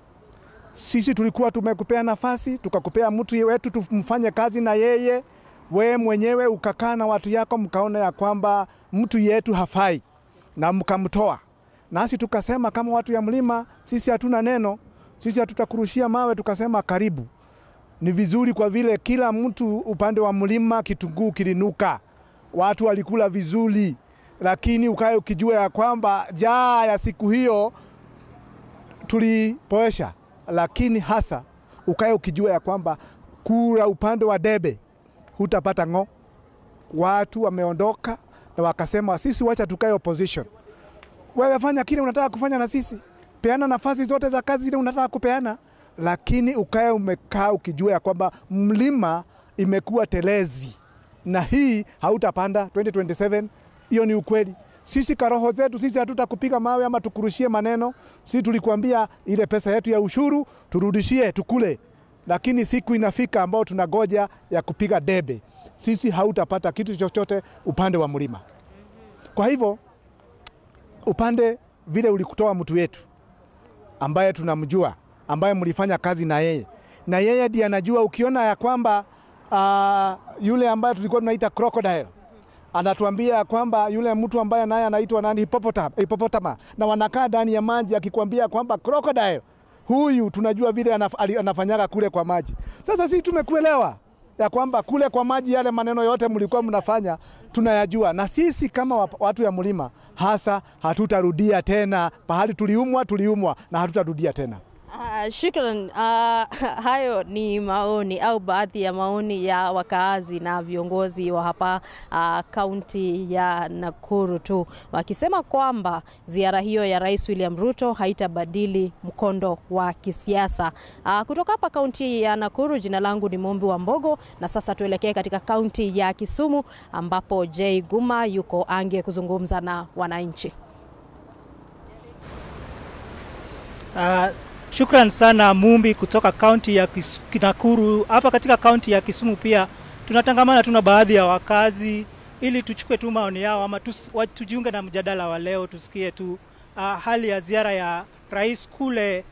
Sisi tulikuwa tumekupea nafasi, tukakupea mtu wetu tumfanye kazi na yeye. We mwenyewe ukakaa na watu yako mkaona ya kwamba mtu yetu hafai na mkamtoa. Nasi tukasema kama watu ya mlima sisi hatuna neno, sisi hatutakurushia mawe, tukasema karibu. Ni vizuri kwa vile kila mtu upande wa mlima kitunguu kilinuka. Watu walikula vizuri, lakini ukae ukijua ya kwamba jaa ya siku hiyo tulipoesha. Lakini hasa ukae ukijua ya kwamba kura upande wa debe hutapata ngo. Watu wameondoka na wakasema sisi wacha tukae opposition. Wewe fanya kile unataka kufanya na sisi. Peana nafasi zote za kazi zile unataka kupeana. Lakini ukae umekaa ukijua ya kwamba mlima imekuwa telezi. Na hii hautapanda 2027. Hiyo ni ukweli. Sisi karoho zetu sisi hatutakupiga mawe ama tukurushie maneno. Sisi tulikuambia ile pesa yetu ya ushuru turudishie tukule. Lakini siku inafika ambao tunagoja ya kupiga debe. Sisi hautapata kitu chochote upande wa mlima. Kwa hivyo upande vile ulikutoa mtu wetu ambaye tunamjua, ambaye mlifanya kazi na yeye. Na yeye ndiye anajua, ukiona ya kwamba yule ambaye tulikuwa tunaita crocodile anatuambia kwamba yule mtu ambaye naye anaitwa nani hipopotama na wanakaa ndani ya maji akikwambia kwamba crocodile huyu tunajua vile anafanyaga kule kwa maji. Sasa sisi tumekuelewa ya kwamba kule kwa maji yale maneno yote mlikuwa mnafanya tunayajua, na sisi kama watu ya mlima hasa hatutarudia tena pahali tuliumwa na hatutarudia tena. Shukran. Hayo ni maoni au baadhi ya maoni ya wakaazi na viongozi wa hapa kaunti ya Nakuru tu, wakisema kwamba ziara hiyo ya Rais William Ruto haitabadili mkondo wa kisiasa. Kutoka hapa kaunti ya Nakuru, jina langu ni Mombi wa Mbogo, na sasa tuelekee katika kaunti ya Kisumu ambapo J Guma yuko ange kuzungumza na wananchi. Shukran sana Mumbi kutoka kaunti ya Nakuru. Hapa katika kaunti ya Kisumu pia tunatangamana, tuna baadhi ya wakazi ili tuchukue tu maoni yao ama tujiunge na mjadala wa leo, tusikie tu hali ya ziara ya rais kule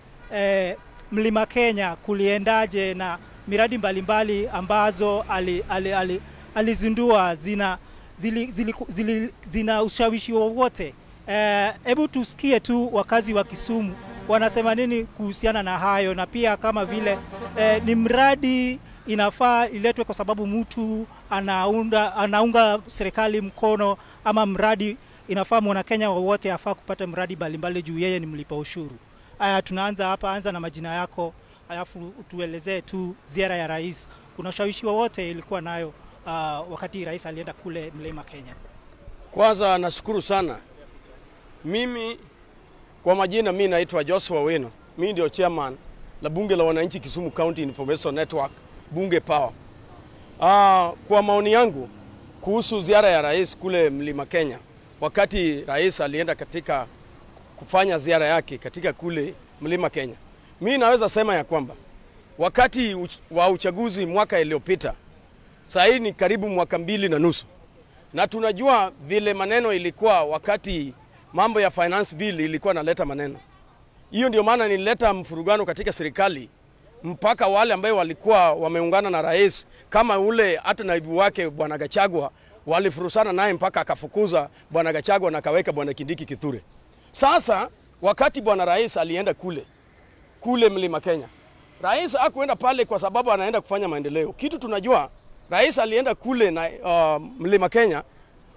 Mlima Kenya kuliendaje, na miradi mbalimbali ambazo alizindua zina ushawishi wowote. Hebu tusikie tu wakazi wa Kisumu wanasema nini kuhusiana na hayo, na pia kama vile ni mradi inafaa iletwe kwa sababu mtu anaunga serikali mkono, ama mradi inafaa mwana Kenya wowote afaa kupata mradi mbalimbali juu yeye ni mlipa ushuru. Haya, tunaanza hapa, anza na majina yako, alafu tuelezee tu ziara ya rais, kuna ushawishi wowote ilikuwa nayo wakati rais alienda kule Mlima Kenya? Kwanza nashukuru sana. Mimi kwa majina mimi naitwa Joshua Weno. Mimi ndio chairman la bunge la wananchi Kisumu County Information Network, Bunge Power. Kwa maoni yangu kuhusu ziara ya rais kule Mlima Kenya, wakati rais alienda katika kufanya ziara yake katika kule Mlima Kenya, mimi naweza sema ya kwamba wakati wa uchaguzi mwaka iliyopita, sasa ni karibu mwaka 2.5, na tunajua vile maneno ilikuwa wakati mambo ya finance bill ilikuwa naleta maneno. Hiyo ndio maana nilileta mfurugano katika serikali, mpaka wale ambao walikuwa wameungana na rais kama ule hata naibu wake Bwana Gachagua walifurusana naye mpaka akafukuza Bwana Gachagua na kaweka Bwana Kindiki Kithure. Sasa wakati Bwana rais alienda kule Mlima Kenya, rais hakuenda pale kwa sababu anaenda kufanya maendeleo. Kitu tunajua rais alienda kule na Mlima Kenya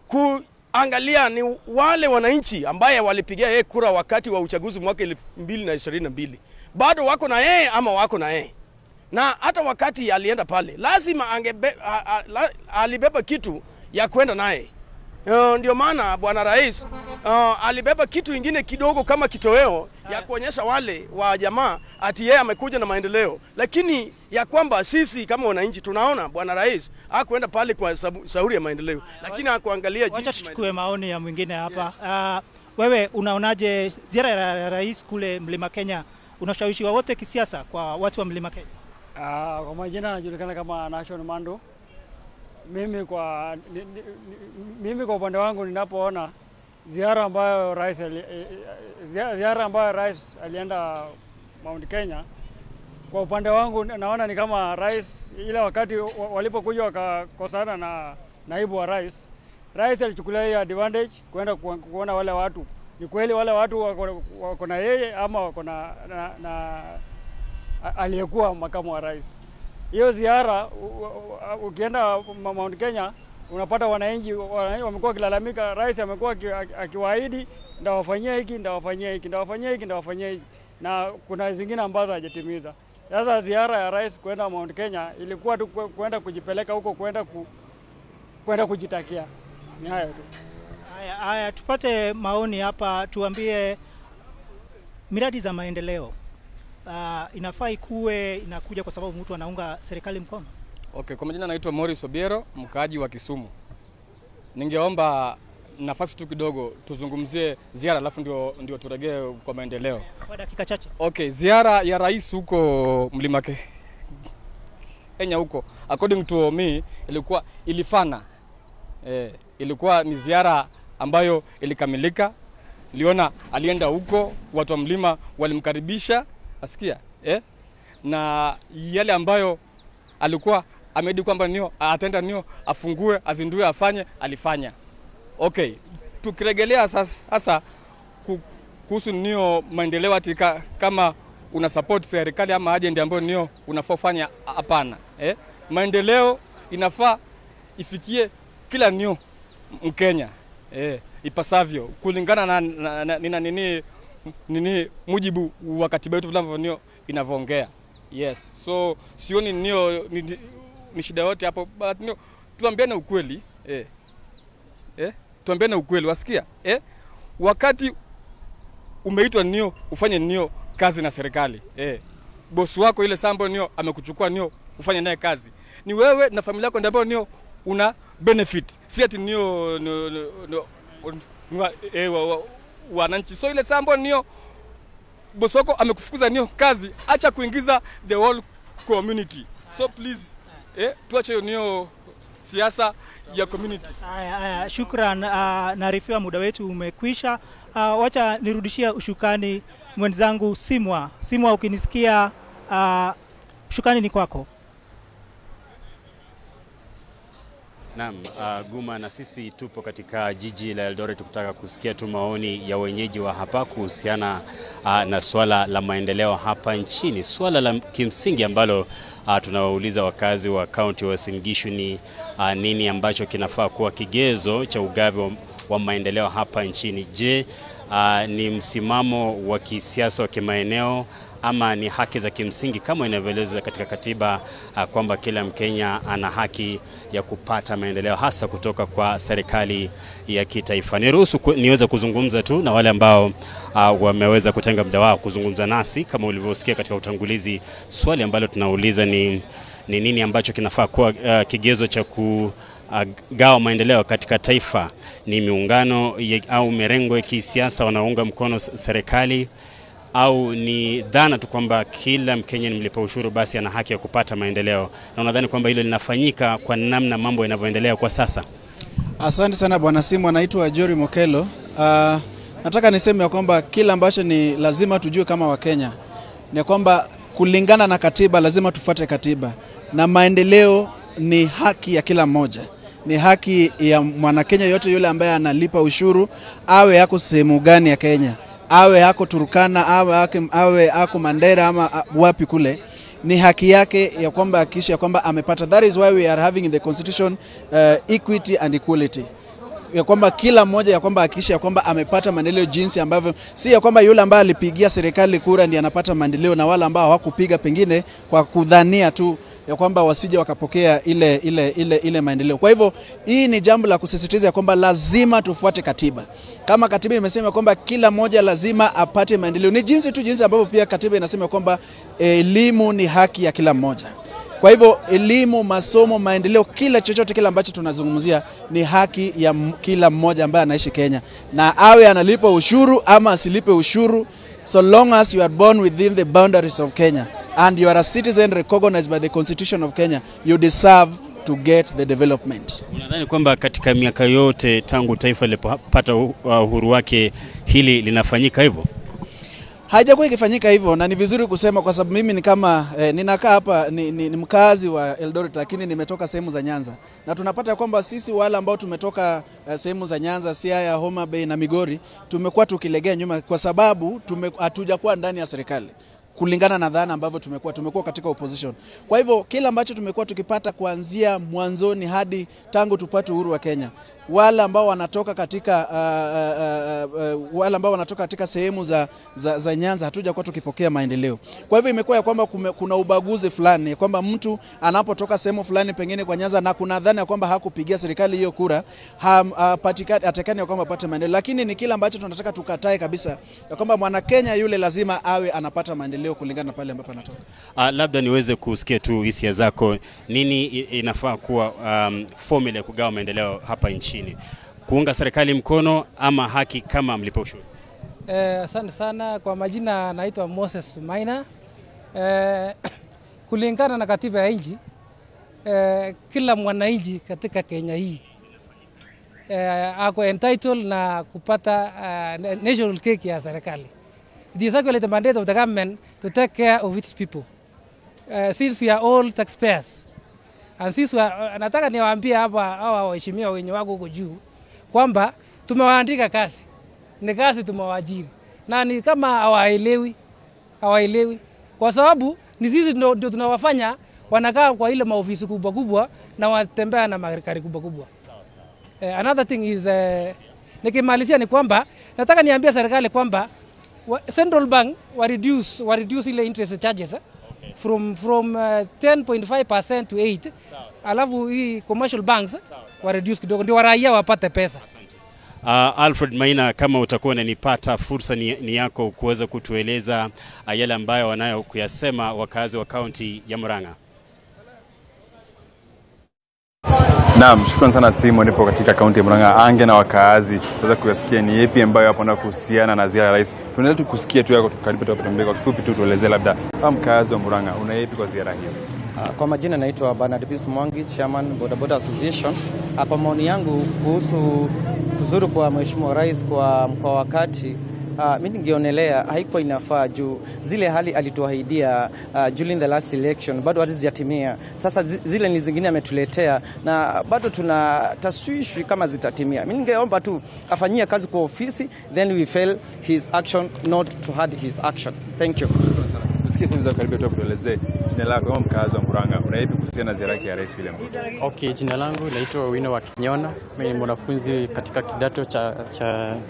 kuangalia ni wale wananchi ambaye walipigia yeye kura wakati wa uchaguzi mwaka 2022 bado wako na yeye ama wako na yeye. Na hata wakati alienda pale lazima alibeba kitu ya kwenda naye. Ndio maana bwana rais alibeba kitu ingine kidogo kama kitoweo ya kuonyesha wale wa jamaa ati yeye amekuja na maendeleo, lakini ya kwamba sisi kama wananchi tunaona bwana rais hakuenda pale kwa shauri ya maendeleo, lakini hakuangalia jinsi. Wacha tuchukue maoni ya mwingine hapa. Yes. Wewe unaonaje ziara ya rais kule Mlima Kenya, unashawishi wote kisiasa kwa watu wa Mlima Kenya? Kwa majina anajulikana kama Nation Mando. Mimi kwa upande wangu ninapoona ziara ambayo rais alienda Mount Kenya, kwa upande wangu naona ni kama rais ile wakati walipokuja wakakosana na naibu wa rais alichukulia hiyo advantage kwenda kuona wale watu ni kweli wale watu wako na yeye ama wako na aliyekuwa makamu wa rais. Hiyo ziara ukienda Mount Kenya unapata wananchi wamekuwa kilalamika, rais amekuwa akiwaahidi ndawafanyia hiki, na kuna zingine ambazo hajatimiza. Sasa ziara ya rais kwenda Mount Kenya ilikuwa tu kwenda kujipeleka huko, kwenda kujitakia. Ni hayo tu. Haya, tupate maoni hapa, tuambie miradi za maendeleo inafaa ikuwe inakuja kwa sababu mtu anaunga serikali mkono? Okay, kwa majina naitwa Morris Obiero, mkaaji wa Kisumu. Ningeomba nafasi tu kidogo tuzungumzie ziara alafu ndio turegee kwa maendeleo. Kwa dakika chache. Okay, ziara ya rais huko Mlima Kenya huko, according to me ilifana. Ilikuwa ni ziara ambayo ilikamilika. Liona alienda huko, watu wa mlima walimkaribisha, asikia? Na yale ambayo alikuwa ameahidi kwamba ataenda afungue, azindue, afanye, alifanya. Okay, tukirejelea sasa kuhusu maendeleo atika kama una support serikali ama agenda ambayo unafaa fanya, hapana. Maendeleo inafaa ifikie kila Mkenya ipasavyo kulingana na nini mujibu wa katiba yetu vile inavyoongea. Yes, so sioni ni shida yote hapo, but tuambiane ukweli. Tuambiane ukweli, wasikia? Wakati umeitwa ufanye kazi na serikali, bosi wako ile sambo amekuchukua ufanye naye kazi, ni wewe na familia yako ndio una benefit, si ati wananchi. So ile sambo bosi wako amekufukuza kazi, acha kuingiza the whole community. So please tuache siasa ya community. Aya, shukran. Naarifiwa muda wetu umekwisha. Wacha nirudishia ushukani mwenzangu Simwa. Simwa, ukinisikia ushukani ni kwako. Naam, Guma, na sisi tupo katika jiji la Eldoret kutaka kusikia tu maoni ya wenyeji wa hapa kuhusiana na swala la maendeleo hapa nchini. Swala la kimsingi ambalo tunawauliza wakazi wa kaunti wa Uasin Gishu ni nini ambacho kinafaa kuwa kigezo cha ugavi wa maendeleo hapa nchini. Je, ni msimamo wa kisiasa wa kimaeneo ama ni haki za kimsingi kama inavyoelezwa katika katiba kwamba kila Mkenya ana haki ya kupata maendeleo hasa kutoka kwa serikali ya kitaifa. Niruhusu niweze kuzungumza tu na wale ambao wameweza kutenga muda wao kuzungumza nasi. Kama ulivyosikia katika utangulizi, swali ambalo tunauliza ni nini ambacho kinafaa kuwa kigezo cha kugawa maendeleo katika taifa. Ni miungano au mirengo ya kisiasa wanaunga mkono serikali, au ni dhana tu kwamba kila Mkenya ni mlipa ushuru basi ana haki ya kupata maendeleo? Na unadhani kwamba hilo linafanyika kwa namna mambo yanavyoendelea kwa sasa? Asante sana bwana Simu, anaitwa Jory Mokelo. Nataka niseme ya kwamba kila ambacho ni lazima tujue kama Wakenya ni kwamba kulingana na katiba lazima tufuate katiba, na maendeleo ni haki ya kila mmoja. Ni haki ya Mwanakenya yote yule ambaye analipa ushuru, awe yako sehemu gani ya Kenya, awe yako Turkana, awe yako Mandera ama wapi kule, ni haki yake ya kwamba hakikisha ya kwamba amepata. That is why we are having in the constitution equity and equality, ya kwamba kila mmoja ya kwamba hakikisha ya kwamba amepata maendeleo jinsi ambavyo, si ya kwamba yule ambaye alipigia serikali kura ndiye anapata maendeleo na wala ambao hawakupiga pengine kwa kudhania tu ya kwamba wasije wakapokea ile maendeleo. Kwa hivyo hii ni jambo la kusisitiza ya kwamba lazima tufuate katiba. Kama katiba imesema kwamba kila mmoja lazima apate maendeleo, ni jinsi ambavyo pia katiba inasema kwamba elimu ni haki ya kila mmoja. Kwa hivyo elimu, masomo, maendeleo, kila chochote kile ambacho tunazungumzia ni haki ya kila mmoja ambaye anaishi Kenya, na awe analipa ushuru ama asilipe ushuru, so long as you are born within the boundaries of Kenya and you are a citizen recognized by the Constitution of Kenya, you deserve to get the development. Unadhani kwamba katika miaka yote tangu taifa lilipopata uhuru wake hili linafanyika hivyo? Haijakuwa ikifanyika hivyo, na ni vizuri kusema kwa sababu mimi ni kama ninakaa hapa ni mkazi wa Eldoret, lakini nimetoka sehemu za Nyanza, na tunapata kwamba sisi wale ambao tumetoka sehemu za Nyanza, Siaya, Homa Bay na Migori tumekuwa tukilegea nyuma kwa sababu hatujakuwa ndani ya serikali kulingana na dhana ambavyo tumekuwa katika opposition. Kwa hivyo kila ambacho tumekuwa tukipata kuanzia mwanzoni hadi tangu tupate uhuru wa Kenya, wale ambao wanatoka katika sehemu za Nyanza hatujakuwa tukipokea maendeleo. Kwa hivyo imekuwa ya kwamba kuna ubaguzi fulani, ya kwamba mtu anapotoka sehemu fulani pengine kwa Nyanza na kuna dhana ya kwamba hakupigia serikali hiyo kura, atakani ya kwamba apate maendeleo. Lakini ni kila ambacho tunataka tukatae kabisa, ya kwamba Mwanakenya yule lazima awe anapata maendeleo kulingana na pale ambapo anatoka. Labda niweze kusikia tu hisia zako, nini inafaa kuwa formula ya kugawa maendeleo hapa nchini? Kuunga serikali mkono ama haki kama mlipa ushuru? Asante sana. Kwa majina naitwa Moses Maina. Kulingana na katiba ya nchi, kila mwananchi katika Kenya hii ako entitled na kupata national cake ya serikali. It is actually the mandate of the government to take care of its people. Since we are all taxpayers. And since nataka niwaambie hapa hawa waheshimiwa wenye wako huko juu kwamba tumewaandika kazi. Ni kazi tumewaajiri. Na ni kama hawaelewi kwa sababu ni sisi ndio tunawafanya wanakaa kwa ile maofisi kubwa kubwa na watembea na magari kubwa kubwa. Another thing is nikimalizia ni kwamba nataka niambie serikali kwamba Central Bank wa reduce ile interest charges from 10.5% to 8%. Alafu hii commercial banks wa reduce kidogo ndio raia wapate pesa. Alfred Maina, kama utakuwa unanipata, fursa ni yako kuweza kutueleza yale ambayo wanayo kuyasema wakazi wa kaunti ya Murang'a. Naam, shukrani sana Simu. Nipo katika kaunti ya Murang'a, ange na wakazi waweza kuyasikia ni yapi ambayo hapo na kuhusiana na ziara ya rais. Tunaweza tu kusikia tu yako, karibu tu hapo, kwa kifupi tu tuelezee labda kama mkazi wa Murang'a una yapi kwa ziara hiyo? Kwa majina naitwa Bernard Peace Mwangi, Chairman Boda Boda Association. Kwa maoni yangu kuhusu kuzuru kwa Mheshimiwa Rais kwa wakati, mimi ningeonelea haikuwa inafaa juu zile hali alituahidia during the last election bado hazijatimia. Sasa zile ni zingine ametuletea na bado tuna taswishi kama zitatimia. Mimi ningeomba tu afanyie kazi kwa ofisi, then we fail his action, not to hide his actions. Thank you. Tusikie sasa karibia tu kuelezea jina lako kama mkazi wa Murang'a, unaipi kuhusiana na ziara yake ya Rais William Ruto? Okay, jina langu naitwa Wino wa Kinyona. Mimi ni mwanafunzi katika kidato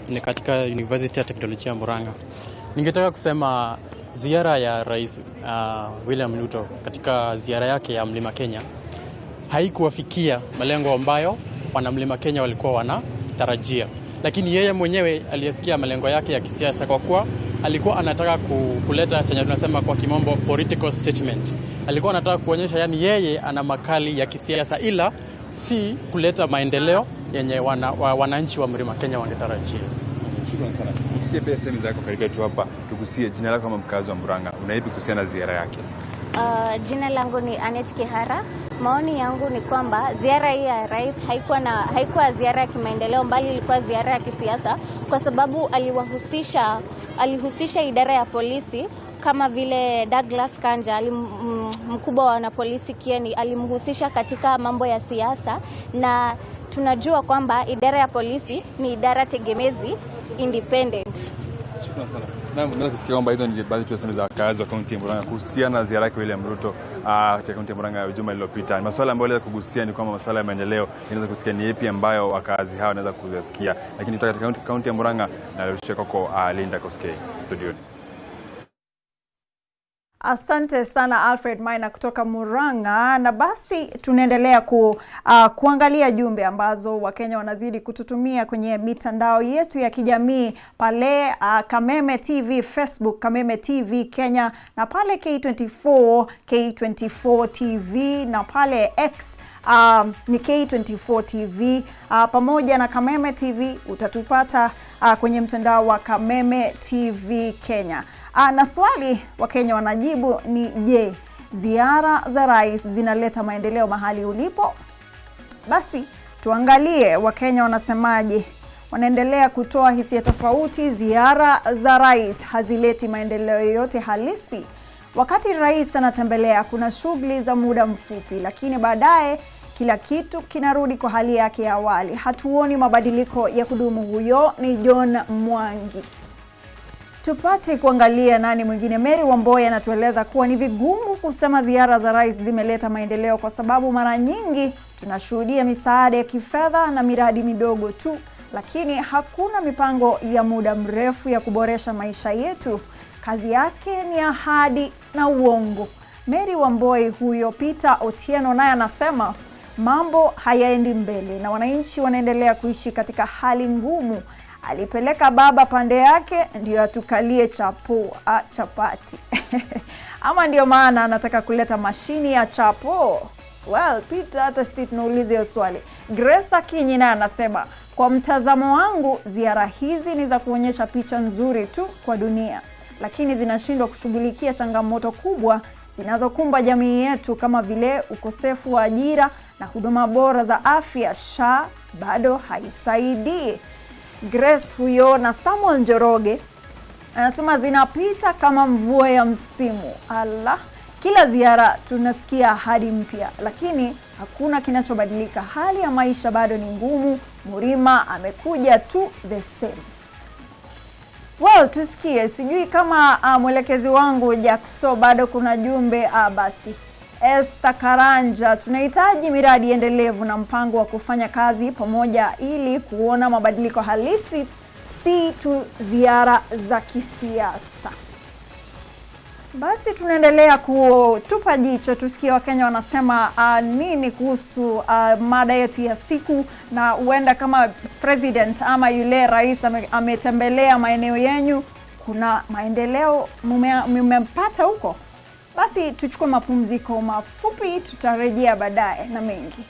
ni katika University ya Teknolojia ya Murang'a. Ningetaka kusema ziara ya Rais William Ruto katika ziara yake ya Mlima Kenya haikuwafikia malengo ambayo wana Mlima Kenya walikuwa wanatarajia. Lakini yeye mwenyewe alifikia malengo yake ya kisiasa kwa kuwa alikuwa anataka kuleta chenye tunasema kwa kimombo political statement. Alikuwa anataka kuonyesha yani yeye ana makali ya kisiasa ila si kuleta maendeleo yenye wananchi wa Mlima Kenya wangetarajia. Shukrani sana. Msikie pia sehemu zako karibia tu hapa. Tukusie jina lako kama mkazi wa Murang'a, unaipi kuhusiana na ziara yake? Jina langu ni Anet Kihara. Maoni yangu ni kwamba ziara hii ya rais haikuwa ziara ya kimaendeleo bali ilikuwa ziara ya kisiasa kwa sababu alihusisha idara ya polisi kama vile Douglas Kanja mkubwa wa wanapolisi Kieni alimhusisha katika mambo ya siasa, na tunajua kwamba idara ya polisi ni idara tegemezi independent. Shukrani sana. Na unaweza kusikia kwamba hizo ni baadhi tu za wakazi wa kaunti ya Murang'a kuhusiana na ziara yake William Ruto katika kaunti ya Murang'a juma lililopita. Masuala ambayo aliweza kugusia ni kwamba masuala ya maendeleo, inaweza kusikia ni yapi ambayo wakazi hao wanaweza kuyasikia. Lakini kutoka katika kaunti ya Murang'a na Lushekoko Linda Koskei studio. Asante sana Alfred Maina kutoka Murang'a. Na basi tunaendelea kuangalia jumbe ambazo Wakenya wanazidi kututumia kwenye mitandao yetu ya kijamii pale Kameme TV Facebook, Kameme TV Kenya, na pale K24 TV, na pale X ni K24 TV pamoja na Kameme TV. Utatupata kwenye mtandao wa Kameme TV Kenya. Na swali Wakenya wanajibu ni je, ziara za rais zinaleta maendeleo mahali ulipo? Basi tuangalie Wakenya wanasemaje. Wanaendelea kutoa hisia tofauti. Ziara za rais hazileti maendeleo yoyote halisi. Wakati rais anatembelea kuna shughuli za muda mfupi, lakini baadaye kila kitu kinarudi kwa hali yake ya awali. Hatuoni mabadiliko ya kudumu. Huyo ni John Mwangi. Tupate kuangalia nani mwingine. Mary Wamboya anatueleza kuwa ni vigumu kusema ziara za rais zimeleta maendeleo kwa sababu mara nyingi tunashuhudia misaada ya kifedha na miradi midogo tu, lakini hakuna mipango ya muda mrefu ya kuboresha maisha yetu. Kazi yake ni ahadi na uongo. Mary Wamboya huyo. Peter Otieno naye anasema mambo hayaendi mbele na wananchi wanaendelea kuishi katika hali ngumu. Alipeleka baba pande yake ndio atukalie chapati. Ama ndio maana anataka kuleta mashini ya chapo. Well, Peter, hata sisi tunauliza hiyo swali. Grace Kinyi naye anasema kwa mtazamo wangu ziara hizi ni za kuonyesha picha nzuri tu kwa dunia, lakini zinashindwa kushughulikia changamoto kubwa zinazokumba jamii yetu kama vile ukosefu wa ajira na huduma bora za afya. SHA bado haisaidii. Grace huyo. Na Samuel Njoroge anasema zinapita kama mvua ya msimu. Allah, kila ziara tunasikia ahadi mpya, lakini hakuna kinachobadilika. Hali ya maisha bado ni ngumu. Murima amekuja tu the same. Well, tusikie. Sijui kama mwelekezi wangu Jackso bado kuna jumbe. Basi Esther Karanja, tunahitaji miradi endelevu na mpango wa kufanya kazi pamoja ili kuona mabadiliko halisi, si tu ziara za kisiasa. Basi tunaendelea kutupa jicho tusikie Wakenya wanasema nini kuhusu mada yetu ya siku, na huenda kama president ama yule rais ametembelea maeneo yenu, kuna maendeleo mmepata huko. Basi tuchukue mapumziko mafupi, tutarejea baadaye na mengi.